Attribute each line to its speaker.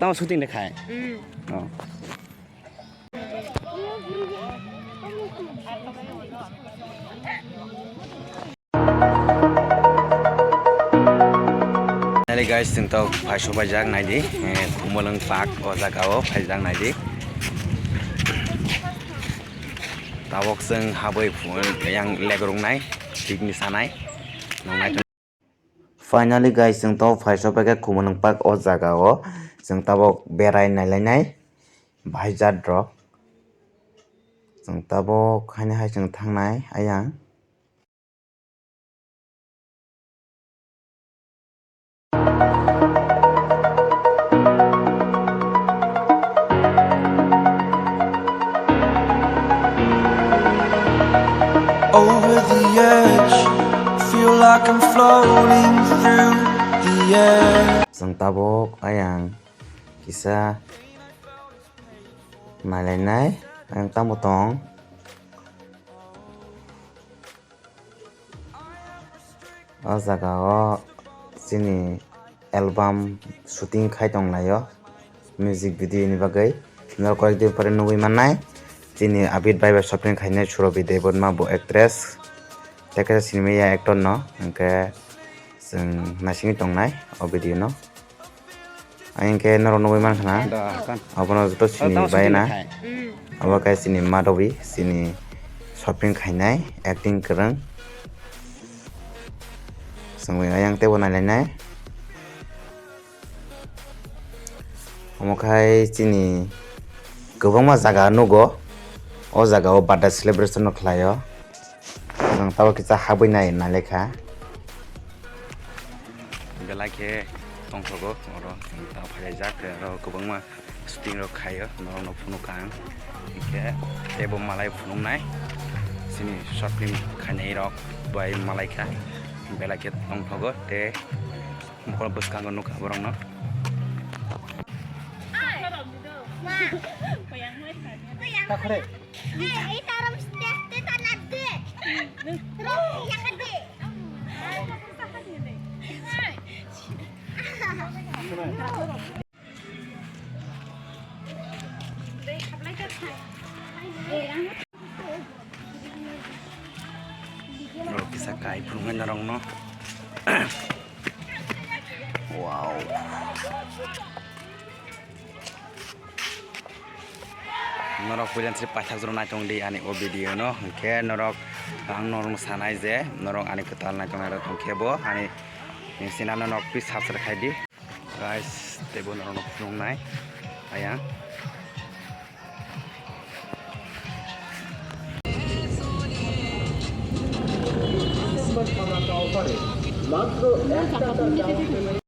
Speaker 1: তাও শুটিং দেখায় oh. Jadi guys, untuk Pasu Pajak naidi, Kumuleng Park, Osaka, Pajak naidi. Tawok seng habai yang legrung nai, piknik sanai. Finally guys, untuk Pasu Pajak Kumuleng Park, Osaka, seng tawok berai nai nai, Pajak drop. Seng tawok hanya hai seng thang nai, ayang.
Speaker 2: Over the edge, feel like I'm floating through the air.
Speaker 1: Seng tabok ayang kisah nai ayang tamu tong jaga o sini album shooting khai tong layo music video ni bagai nor koek din pore nugui manai sini abid bai shopping khainai surobi debon ma bo actress teka cinema ya actor no engke seng nasing tongnai o video no ayangke nor nugui man khana abono to sini bai na abo kai sini madobi sini shopping khainai acting kereng sangwe ayang tebo nai omokai sini gobangma jaga nugo o jaga o birthday celebration no khlaio jang tabo kitsa habui nai nalekha belake tongthogo oro ta phai jak ro gobangma shooting ro khaio norong no phunu kang ke tebo malai phunung nai sini short film khanai rok bai malai kha belake tongthogo te mokol buskango nuka borong no
Speaker 3: taruh setiap tanah gede. Terus yang gede.
Speaker 1: Bro, bisa kai pulungan narong no. Wow. Norok pujan si pathak jero naitong di ani o video no ke norok ang norong sanai je norok ani ketal naitong aro tongkebo ani sinana nok pi sabsar khaidi guys tebo norok phung nai ayang মাত্র 1 টাকা